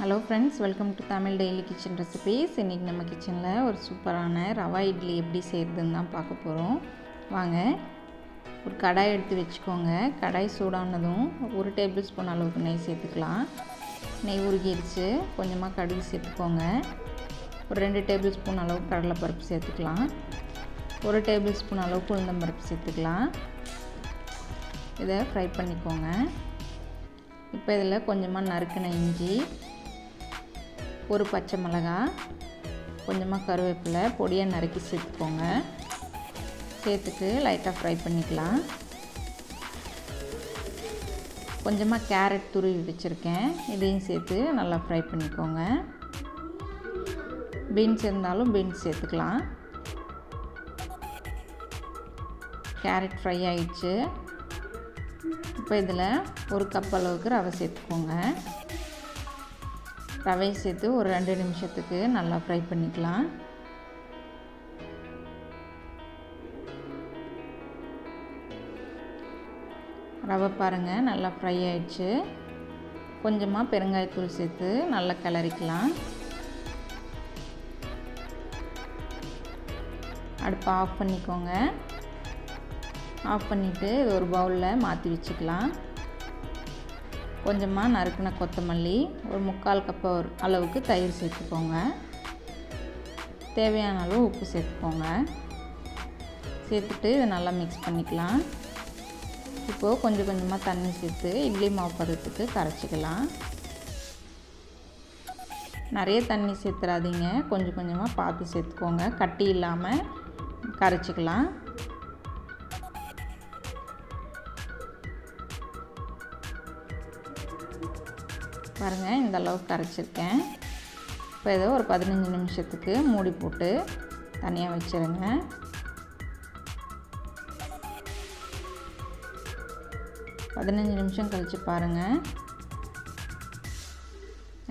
Hello friends, welcome to Tamil Daily Kitchen Recipes. இன்னைக்கு நம்ம கிச்சன்ல ஒரு சூப்பரான ரவா இட்லி எப்படி செய்யறதுன்னு தான் பார்க்க போறோம். வாங்க. ஒரு கடாய் எடுத்து வெச்சுக்கோங்க. கடாய் சூடானதும் 1 டேபிள்ஸ்பூன் அளவுக்கு நெய் சேர்த்துக்கலாம். நெய் உருகிடுச்சு. கொஞ்சமா கடுகு சேர்த்துக்கோங்க. ஒரு 2 டேபிள்ஸ்பூன் அளவுக்கு கடலை பருப்பு சேர்த்துக்கலாம். 1 டேபிள்ஸ்பூன் அளவுக்கு உளுந்தம் பருப்பு சேர்த்துக்கலாம். இதை ஃப்ரை பண்ணிக்கோங்க. இப்போ இதில் கொஞ்சமாக நறுக்கின இஞ்சி, ஒரு பச்சை மிளகாய், கொஞ்சமாக கருவேப்பிலை பொடியாக நறுக்கி சேர்த்துக்கோங்க. சேர்த்துட்டு லைட்டாக ஃப்ரை பண்ணிக்கலாம். கொஞ்சமாக கேரட் துருவி வச்சுருக்கேன், இதையும் சேர்த்து நல்லா ஃப்ரை பண்ணிக்கோங்க. பீன்ஸ் இருந்தாலும் பீன்ஸ் சேர்த்துக்கலாம். கேரட் ஃப்ரை ஆயிடுச்சு. இப்போ இதில் ஒரு கப் அளவுக்கு ரவை சேர்த்துக்கோங்க. ரவை சேர்த்து ஒரு 2 நிமிஷத்துக்கு நல்லா ஃப்ரை பண்ணிக்கலாம். ரவை பாருங்கள் நல்லா ஃப்ரை ஆயிடுச்சு. கொஞ்சமாக பெருங்காயத்தூள் சேர்த்து நல்லா கிளறிக்கலாம். அடுப்பை ஆஃப் பண்ணிக்கோங்க. ஆஃப் பண்ணிவிட்டு இது ஒரு பவுலில் மாற்றி வச்சுக்கலாம். கொஞ்சமாக நறுக்கின கொத்தமல்லி, ஒரு 3/4 கப் அளவுக்கு தயிர் சேர்த்துக்கோங்க. தேவையான அளவு உப்பு சேர்த்துக்கோங்க. சேர்த்துட்டு இதை நல்லா மிக்ஸ் பண்ணிக்கலாம். இப்போது கொஞ்சம் கொஞ்சமாக தண்ணி சேர்த்து இட்லி மாவு பதத்துக்கு கரைச்சிக்கலாம். நிறைய தண்ணி சேர்த்துறாதீங்க, கொஞ்சம் கொஞ்சமாக பார்த்து சேர்த்துக்கோங்க. கட்டி இல்லாமல் கரைச்சிக்கலாம். பாருங்கள் இந்த அளவுக்கு கரைச்சிருக்கேன். இப்போ இதை ஒரு 15 நிமிஷத்துக்கு மூடி போட்டு தனியாக வச்சுருங்க. பதினஞ்சு நிமிஷம் கழித்து பாருங்கள்,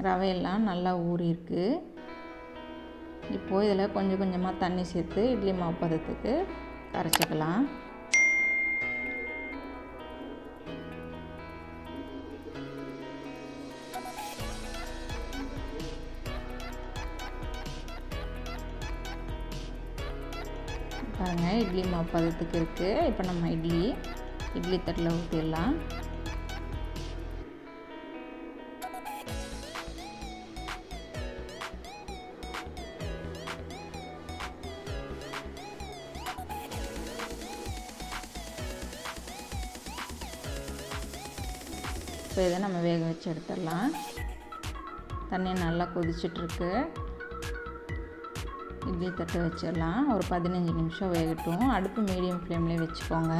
ரவையெல்லாம் நல்லா ஊறியிருக்கு. இப்போது இதில் கொஞ்சம் கொஞ்சமாக தண்ணி சேர்த்து இட்லி மாவு பதத்துக்கு கரைச்சிக்கலாம். பாருங்கள் இட்லி மாவு பதத்துக்கு இருக்குது. இப்போ நம்ம இட்லி தட்டில் ஊற்றிடலாம். இப்போ இதை நம்ம வேக வச்சு எடுத்துடலாம். தண்ணி நல்லா கொதிச்சிட்ருக்கு. இட்லி தட்டு வச்சிடலாம். ஒரு 15 நிமிஷம் வேகட்டும். அடுப்பு மீடியம் ஃப்ளேம்லேயே வச்சுக்கோங்க.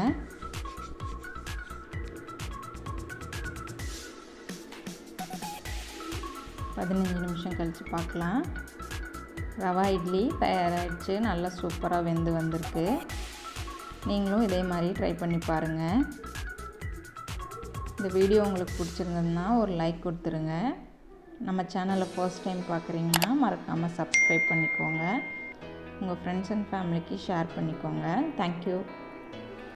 பதினஞ்சு நிமிஷம் கழித்து பார்க்கலாம். ரவா இட்லி தயாராகிடுச்சு. நல்லா சூப்பராக வெந்து வந்திருக்கு. நீங்களும் இதே மாதிரி ட்ரை பண்ணி பாருங்கள். இந்த வீடியோ உங்களுக்கு பிடிச்சிருந்ததுன்னா ஒரு லைக் கொடுத்துருங்க. நம்ம சேனலை ஃபர்ஸ்ட் டைம் பார்க்குறீங்கன்னா மறக்காமல் சப்ஸ்கிரைப் பண்ணிக்கோங்க. உங்கள் ஃப்ரெண்ட்ஸ் அண்ட் ஃபேமிலிக்கு ஷேர் பண்ணிக்கோங்க. தேங்க்யூ.